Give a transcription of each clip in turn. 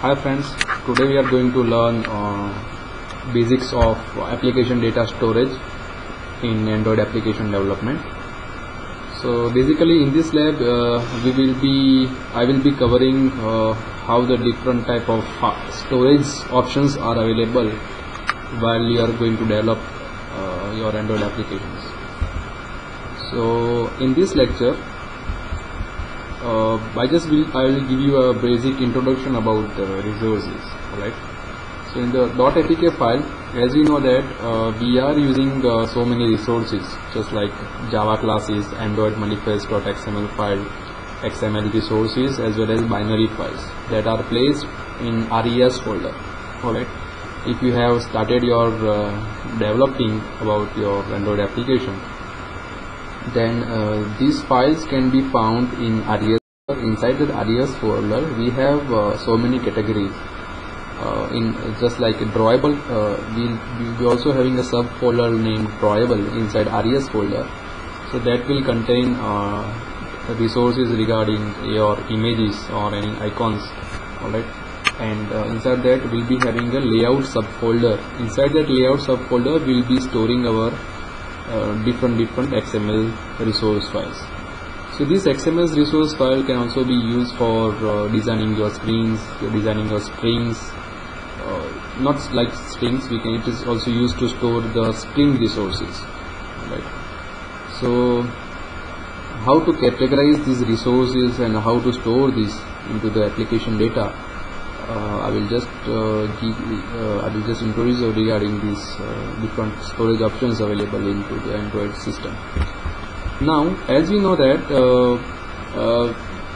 Hi friends, today we are going to learn basics of application data storage in Android application development. So basically in this lab I will be covering how the different type of storage options are available while you are going to develop your Android applications. So in this lecture I will give you a basic introduction about resources. Alright. So in the .apk file, as we know that we are using so many resources, just like Java classes, Android manifest.xml file, XML resources, as well as binary files that are placed in res folder. Alright. If you have started your developing about your Android application, then these files can be found in res. Inside the res folder we have so many categories. In just like drawable, we'll be also having a subfolder named drawable inside res folder, so that will contain resources regarding your images or any icons. Alright. And inside that we'll be having a layout subfolder. Inside that layout subfolder we'll be storing our different XML resource files. So this XML resource file can also be used for designing your screens, designing your strings, not like strings. It is also used to store the string resources. Right. So how to categorize these resources and how to store this into the application data, I will just introduce you regarding these different storage options available into the Android system. Now, as we know that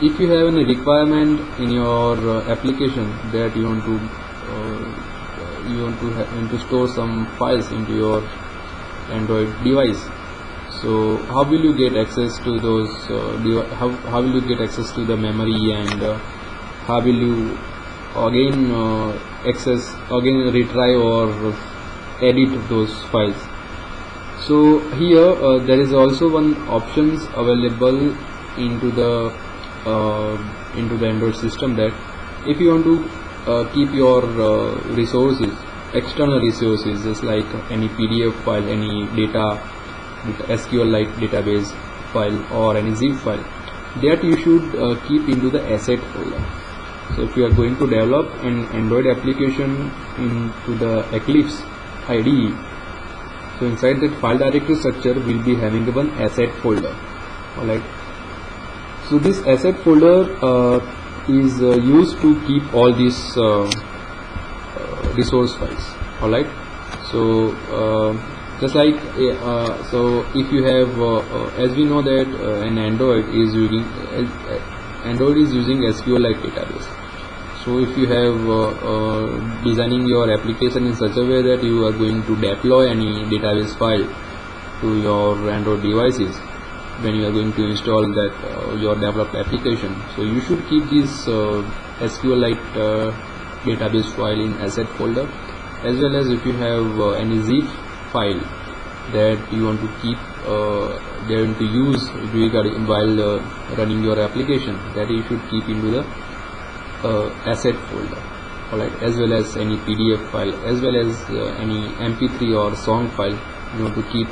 if you have any requirement in your application that you want to store some files into your Android device, so how will you get access to those? How will you get access to the memory, and how will you again retry or edit those files? So here there is also one options available into the Android system, that if you want to keep your resources, external resources, just like any PDF file, any data SQLite database file, or any zip file, that you should keep into the asset folder. So if you are going to develop an Android application into the Eclipse IDE, so inside that file directory structure we'll be having one asset folder. Alright. So this asset folder is used to keep all these resource files. Alright. So just like so if you have as we know that an Android is using SQLite database. So if you have designing your application in such a way that you are going to deploy any database file to your Android devices when you are going to install that your developed application, so you should keep this SQLite database file in asset folder, as well as if you have any zip file that you want to keep to use while running your application, that you should keep into the asset folder. Alright, as well as any PDF file, as well as any MP3 or song file you want to keep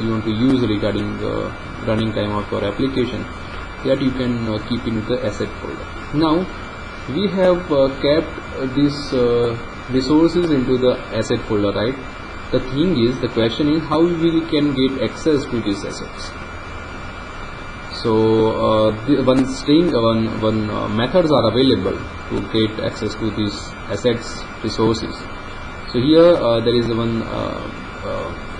you want to use regarding the running time of your application, that you can keep into the asset folder. Now we have kept these resources into the asset folder, right? The question is how we can get access to these assets. So one methods are available to get access to these assets resources. So here there is one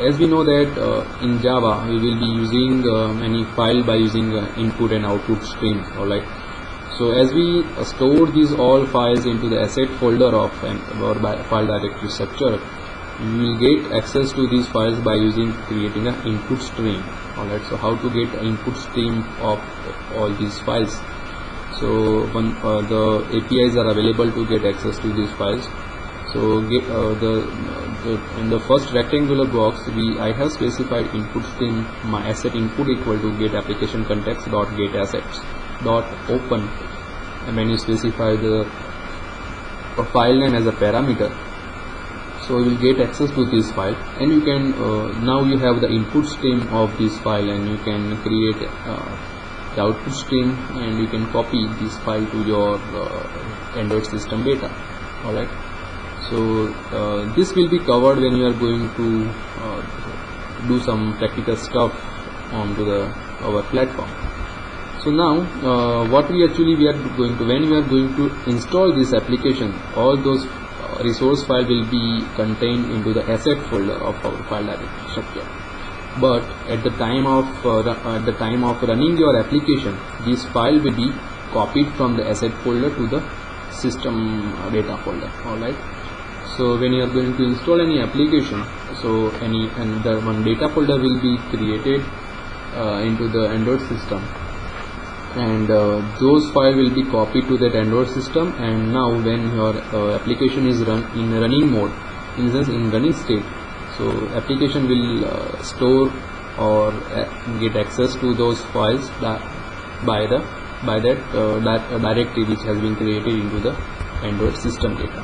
as we know that in Java we will be using any file by using input and output stream. Alright. So as we store these all files into the asset folder of or by file directory structure, we will get access to these files by creating an input stream. Alright, so how to get an input stream of all these files? So the APIs are available to get access to these files. So in the first rectangular box I have specified input stream, my asset input equal to get application context dot get assets dot open, and when you specify the a file name as a parameter. So you will get access to this file, and you can now you have the input stream of this file, and you can create the output stream, and you can copy this file to your Android system data. Alright, so this will be covered when you are going to do some practical stuff onto our platform. So now what we are going to, when we are going to install this application, all those resource file will be contained into the asset folder of our file directory structure. But at the time of running your application, this file will be copied from the asset folder to the system data folder. Alright, so when you are going to install any application, so the one data folder will be created into the Android system, and those files will be copied to that Android system. And now when your application is in running mode, in running state, so application will store or get access to those files by that directory which has been created into the Android system data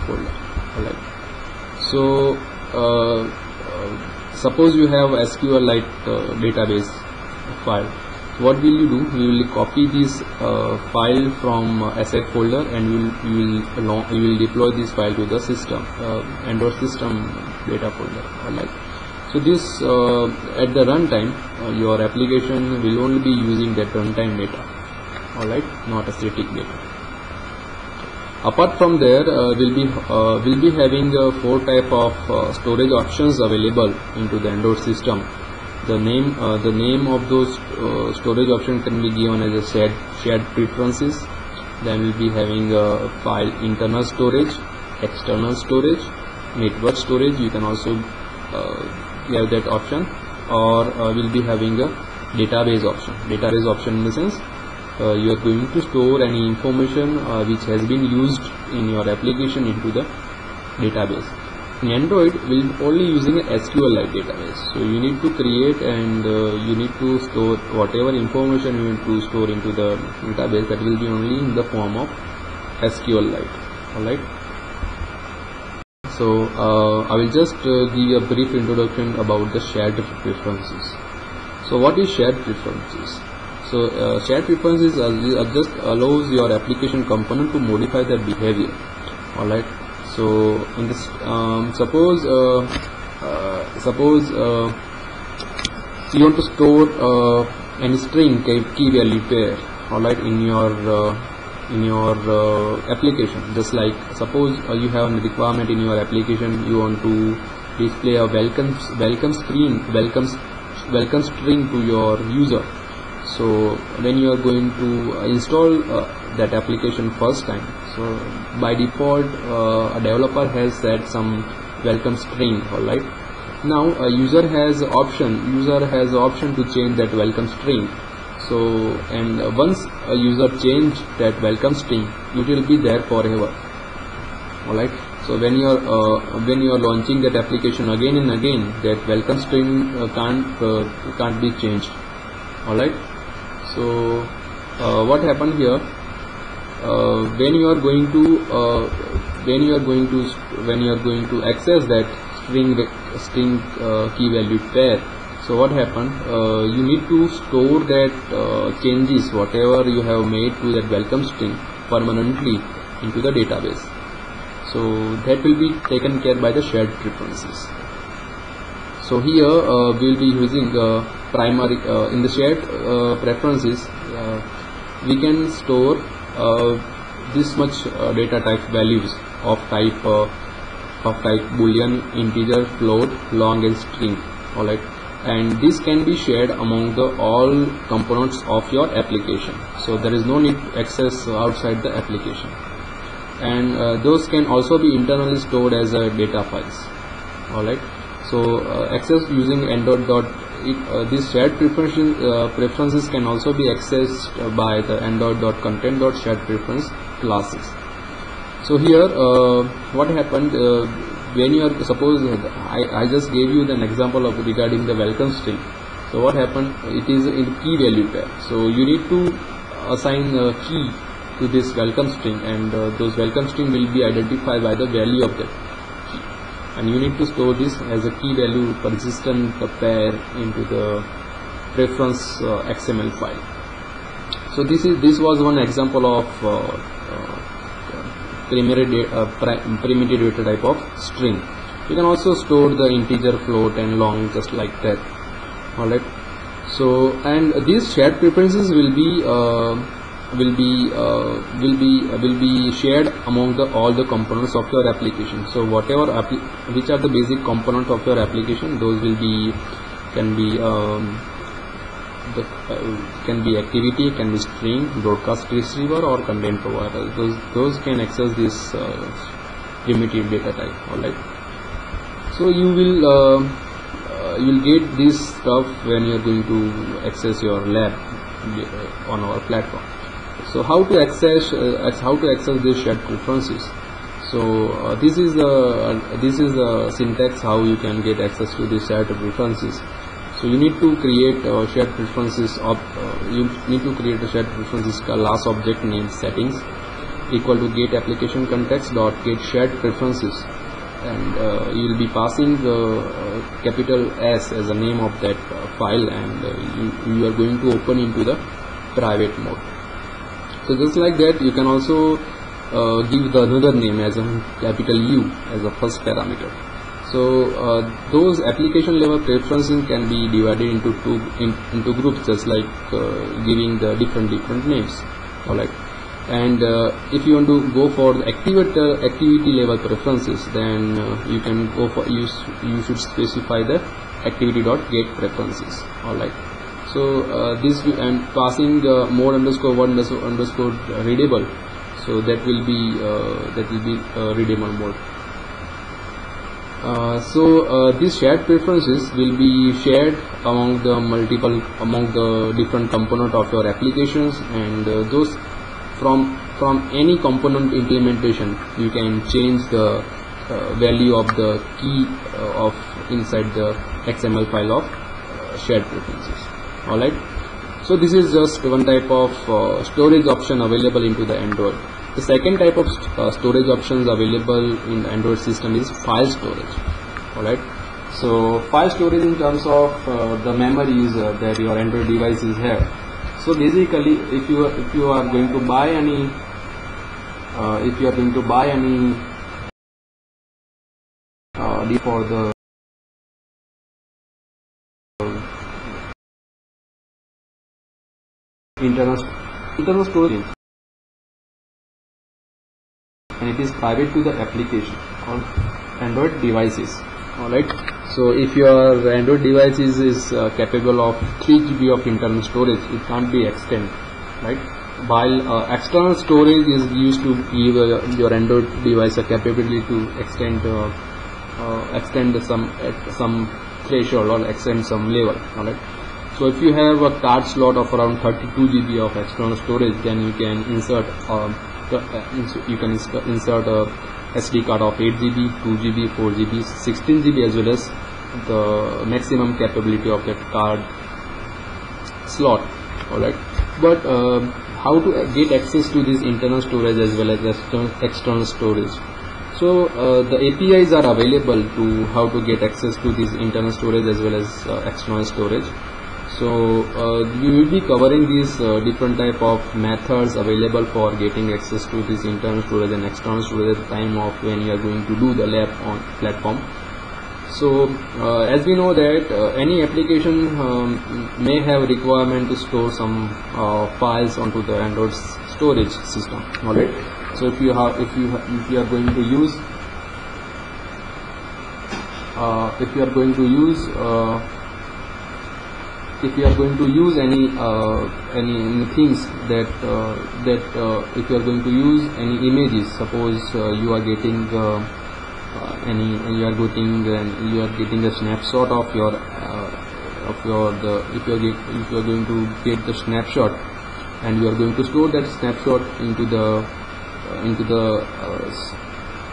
folder. Alright, so suppose you have SQLite database file. What will you do? You will copy this file from asset folder, and you will deploy this file to the system Android system data folder. Alright, so this at the runtime your application will only be using that runtime data. Alright, not a static data. Apart from there, we'll be having 4 type of storage options available into the Android system. The name of those storage options can be given as a shared preferences. Then we'll be having file internal storage, external storage, network storage. You can also have that option, or we'll be having a database option. Database option in the sense you are going to store any information which has been used in your application into the database. In Android, we will only using a SQLite database, so you need to create and you need to store whatever information you want to store into the database. That will be only in the form of SQLite. Alright, so I will just give a brief introduction about the shared preferences. So what is shared preferences? So shared preferences just allows your application component to modify their behavior. Alright, so in this suppose you want to store any string key value pair, alright, in your application. Just like suppose you have a requirement in your application, you want to display a welcome string to your user. So when you are going to install that application first time, so by default a developer has set some welcome string. Alright, now a user has option to change that welcome string. So and once a user change that welcome string, it will be there forever. Alright, so when you are launching that application again and again, that welcome string can't be changed. Alright, so what happened here, when you are going to access that string key value pair, so what happened, you need to store that changes whatever you have made to that welcome string permanently into the database. So that will be taken care by the shared preferences. So here we will be using primary in the shared preferences. We can store this much data type values of type boolean, integer, float, long, and string. Alright, and this can be shared among the all components of your application. So there is no need to access outside the application, and those can also be internally stored as data files. Alright, so access using Android. These shared preferences can also be accessed by the Android.content.sharedPreference classes. So here what happened, when you are, suppose I just gave you an example of regarding the welcome string. So what happened, it is in key value pair, so you need to assign a key to this welcome string, and those welcome string will be identified by the value of that key, and you need to store this as a key value persistent pair into the preference XML file. So this was one example of primitive data type of string. You can also store the integer, float, and long just like that. Alright. So, and these shared preferences will be shared among all the components of your application. So whatever which are the basic components of your application, those will be can be activity, can be string, broadcast receiver, or content provider. Those can access this primitive data type. Alright. So you will you'll get this stuff when you're going to access your lab on our platform. So how to access these shared preferences? So this is the syntax how you can get access to these shared preferences. So you need to create shared preferences of a shared preferences class object name settings equal to get application context dot get shared preferences, and you will be passing capital S as the name of that file, and you are going to open into the private mode. So just like that, you can also give the another name as a capital U as a first parameter. So those application level preferences can be divided into groups, just like giving the different names. Alright. And if you want to go for the activity level preferences, then you can go for you should specify the activity.get preferences. Alright. So this and passing mode underscore one underscore readable, so that will be readable mode. So these shared preferences will be shared among the different component of your applications, and those from any component implementation you can change the value of the key of inside the XML file of shared preferences. Alright. So this is just one type of storage option available into the Android. The second type of storage options available in the Android system is file storage. Alright. So file storage in terms of the memories that your Android devices have. So basically, if you are going to buy any for the internal storage, and it is private to the application on Android devices. Alright. So if your Android device is capable of 3 GB of internal storage, it can't be extended, right? While external storage is used to give your Android device a capability to extend some threshold or extend some level. Alright. So if you have a card slot of around 32 GB of external storage, then you can insert a SD card of 8 GB, 2 GB, 4 GB, 16 GB, as well as the maximum capability of that card slot. Alright. But how to get access to this internal storage as well as external storage? So the APIs are available to how to get access to this internal storage as well as external storage. So we will be covering these different type of methods available for getting access to this internal storage and external storage at the time of when you are going to do the lab on platform. So as we know that any application may have requirement to store some files onto the Android storage system. Alright. So if you are going to use any things that if you are going to use any images, suppose you are getting a snapshot of your if you are going to get the snapshot, and you are going to store that snapshot into the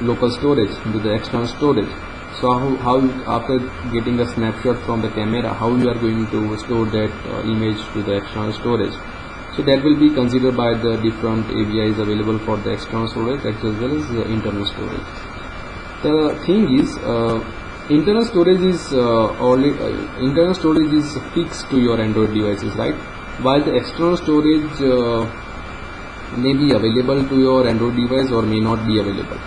local storage, into the external storage. So how after getting a snapshot from the camera, how you are going to store that image to the external storage? So So that will be considered by the different APIs available for the external storage as well as the internal storage. The thing is, internal storage is fixed to your Android devices, right? While the external storage may be available to your Android device or may not be available.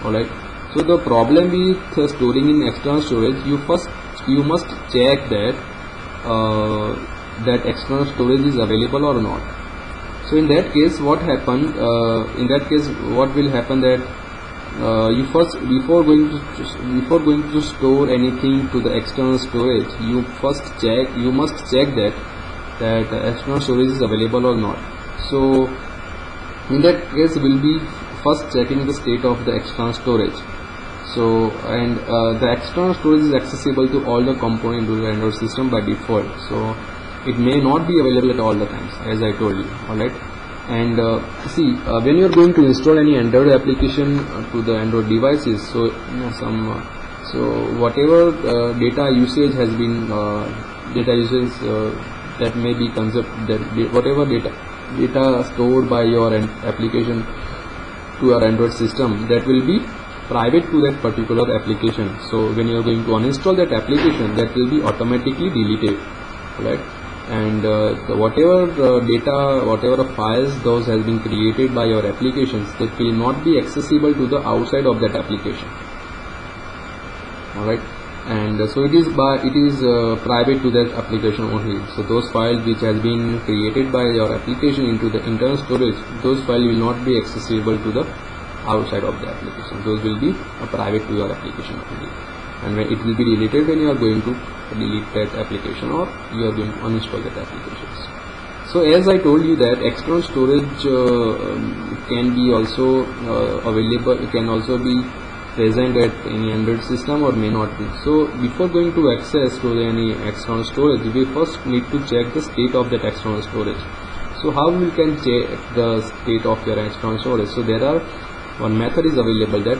Alright. So the problem with storing in external storage, you must check that that external storage is available or not. So in that case, what will happen that you first, before going to store anything to the external storage, you must check that external storage is available or not. So in that case, we'll be first checking the state of the external storage. So, and the external storage is accessible to all the components of the Android system by default. So it may not be available at all the times, as I told you. Alright. And when you are going to install any Android application to the Android devices, so whatever data usage has been that may be whatever data stored by your application to your Android system, that will be private to that particular application. So when you are going to uninstall that application, that will be automatically deleted, right? And whatever data, whatever files those has been created by your applications, that will not be accessible to the outside of that application. Alright, and so it is private to that application only. So those files which has been created by your application into the internal storage, those files will not be accessible to the outside of the application. Those will be private to your application only, and when it will be deleted when you are going to delete that application or you are going to uninstall that applications. So as I told you that external storage can be also available, it can also be present at any Android system or may not be. So before going to access to any external storage, we first need to check the state of that external storage. So how we can check the state of your external storage? So there are one method is available that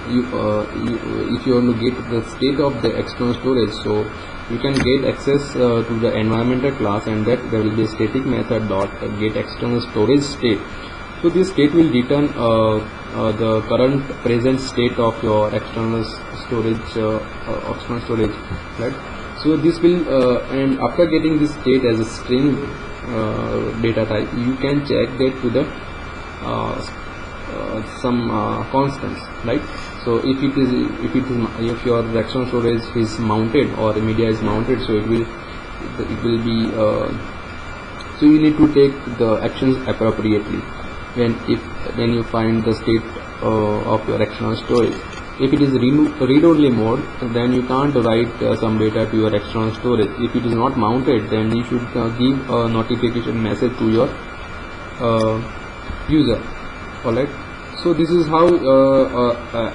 if you want to get the state of the external storage, so you can get access to the environmental class, and that there will be a static method dot get external storage state. So this state will return the current present state of your external storage, right? So this will and after getting this state as a string data type, you can check that to the some constants, right? So if your external storage is mounted or media is mounted, so it will be so you need to take the actions appropriately when you find the state of your external storage. If it is read-only mode, then you can't write some data to your external storage. If it is not mounted, then you should give a notification message to your user. Alright, so this is how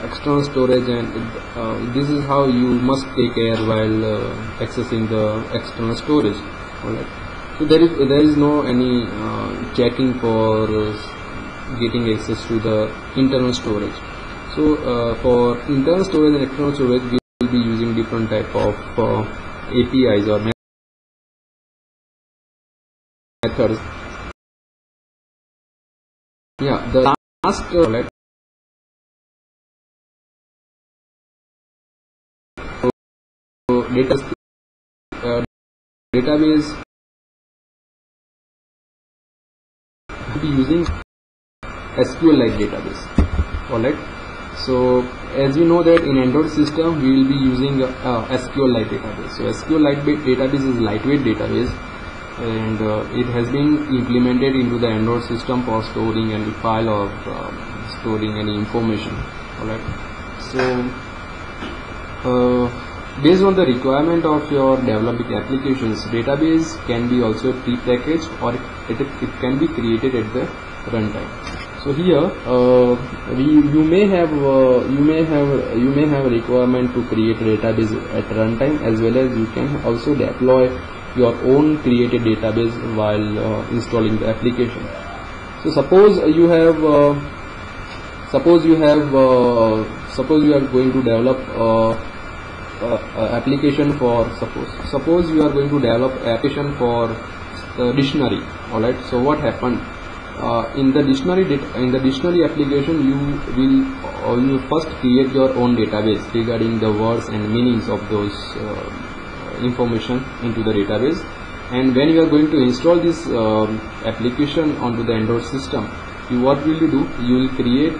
external storage, and this is how you must take care while accessing the external storage. Alright, so there is no any checking for getting access to the internal storage. So for internal storage and external storage, we will be using different type of APIs or methods. Yeah, the last database be using SQL-like database. Alright, so as you know that in Android system we will be using SQL-like database. So SQL-like database is lightweight database, and it has been implemented into the Android system for storing any file or storing any information. Alright, so based on the requirement of your developing applications, database can be also pre-packaged or it can be created at the runtime. So here you may have a requirement to create a database at runtime, as well as you can also deploy your own created database while installing the application. So suppose you are going to develop application for the dictionary. Alright, so what happened in the dictionary application, you first create your own database regarding the words and meanings of those information into the database. And when you are going to install this application onto the Android system, what will you do? You will create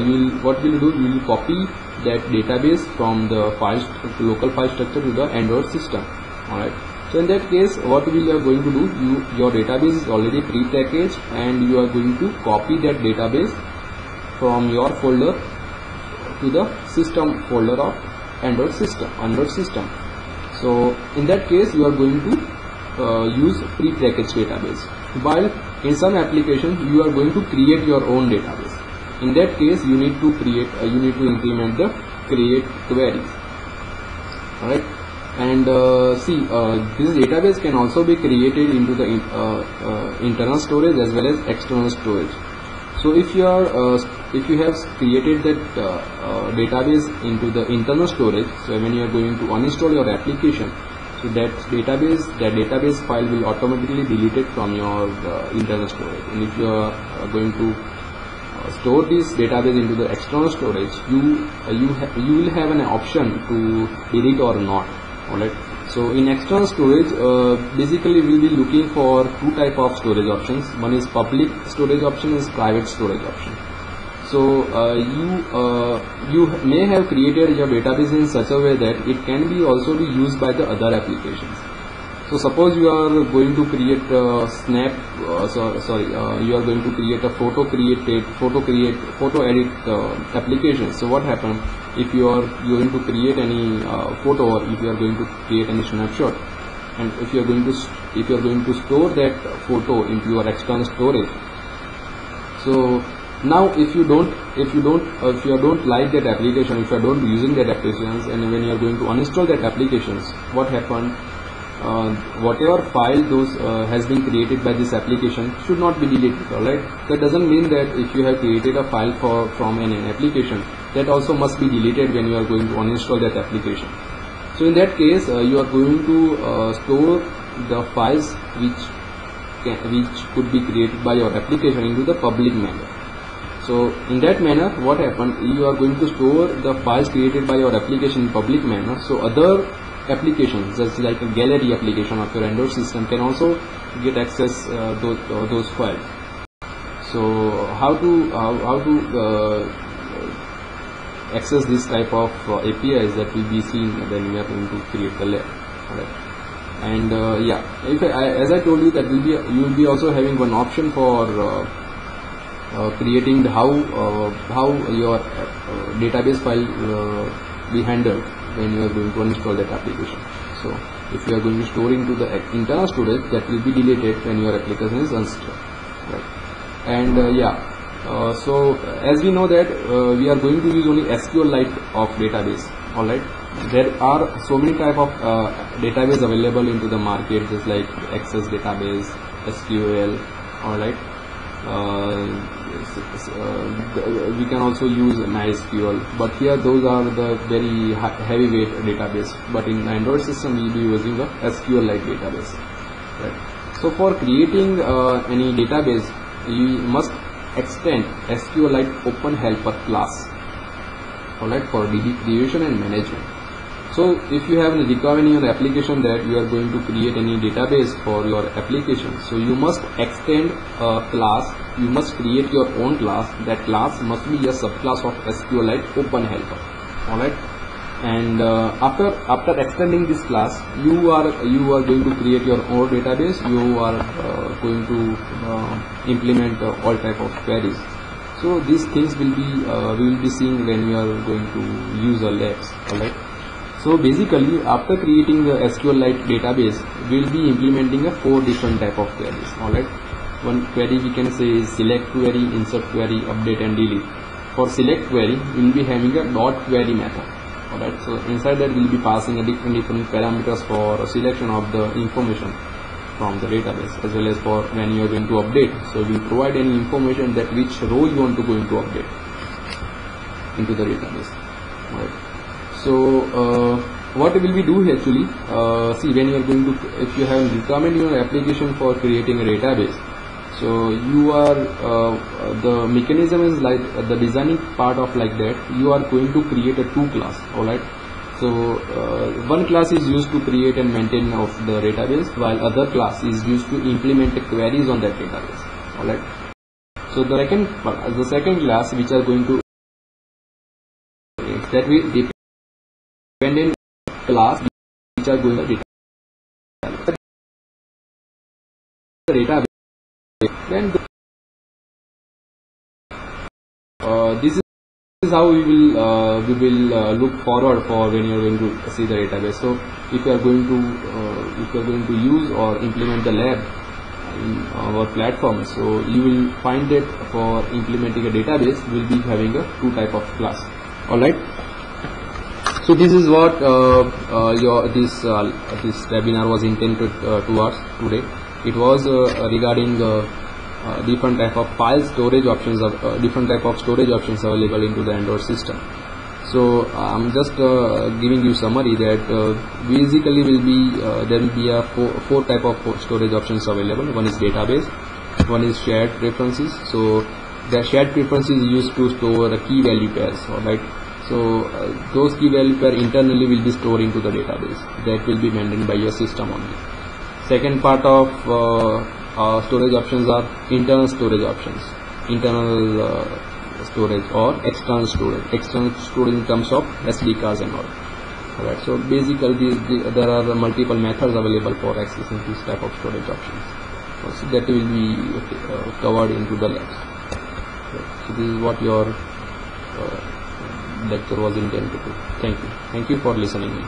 you will copy that database from the local file structure to the Android system. Alright, so in that case, what we are going to do, your database is already pre-packaged, and you are going to copy that database from your folder to the system folder of Android system. So in that case, you are going to use pre-packaged database, while in some applications you are going to create your own database. In that case, you need to implement the create queries. Alright, and this database can also be created into the internal storage as well as external storage. So if you have created that database into the internal storage, so when you are going to uninstall your application, so that database file will automatically deleted from your internal storage. And if you are going to store this database into the external storage, you will have an option to delete or not. Alright, so in external storage, basically we will be looking for two type of storage options. One is public storage option, is private storage option. So you may have created your database in such a way that it can be also be used by the other applications. So suppose you are going to create a you are going to create a photo edit application. So what happens if you are going to create any photo, or if you are going to create any snapshot, and if you are going to store that photo into your external storage. So now if you don't like that application, if you are not using that applications, and when you are going to uninstall that applications, what happened? Whatever file has been created by this application should not be deleted. Alright, that doesn't mean that if you have created a file from an application, that also must be deleted when you are going to uninstall that application. So in that case, you are going to store the files which could be created by your application into the public manner. So in that manner, what happened? You are going to store the files created by your application in public manner. So other applications, just like a gallery application of your Android system, can also get access those files. So how to access this type of APIs, that will be seen when we are going to create the lab. Alright. And as I told you, that you will be also having one option for creating how your database file be handled when you are going to install that application. So if you are going to store into the internal storage, that will be deleted when your application is installed. Right. And so as we know that we are going to use only SQLite of database. Alright, there are so many type of database available into the market, just like Access database, SQL. Alright, we can also use MySQL, but here those are the very heavyweight database. But in Android system, we will be using the SQLite database. Right. So for creating any database, you must extend SQLite Open Helper class. Alright, for DB creation and management. So if you have any requirement in your application that you are going to create any database for your application, so you must extend a class, you must create your own class. That class must be a subclass of SQLite Open Helper. Alright, and after extending this class, you are going to create your own database. You are going to implement all type of queries. So these things will be we will be seeing when we are going to use our labs. Alright. So basically, after creating the SQLite database, we will be implementing 4 different type of queries. Alright. One query we can say is select query, insert query, update and delete. For select query, we will be having a dot query method. Alright. So inside that we will be passing a different parameters for selection of the information from the database, as well as for when you are going to update. So we will provide any information that which row you want to go into update into the database. Right. So what will we do actually? See, when you are going to, if you have requirement in your application for creating a database, so you are the mechanism is like the designing part of like that. You are going to create a two class. All right. So one class is used to create and maintain of the database, while other class is used to implement the queries on that database. All right. So the second class which are going to that we dependent class which are going to database. Then this is how we will look forward for when you are going to see the database. So if you are going to use or implement the lab in our platform, so you will find that for implementing a database we will be having a two type of class. All right. So this is what this webinar was intended towards today. It was regarding different type of file storage options, different type of storage options available into the Android system. So I'm just giving you summary that basically there will be a four type of storage options available. One is database, one is shared preferences. So the shared preferences is used to store a key value pairs. All right. So those key value pair internally will be stored into the database. That will be maintained by your system only. Second part of storage options are internal storage options, internal storage or external storage. External storage in terms of SD cards and all. Alright, so basically there are multiple methods available for accessing this type of storage options. So that will be covered into the labs. So this is what your lecture was intended to. Thank you for listening.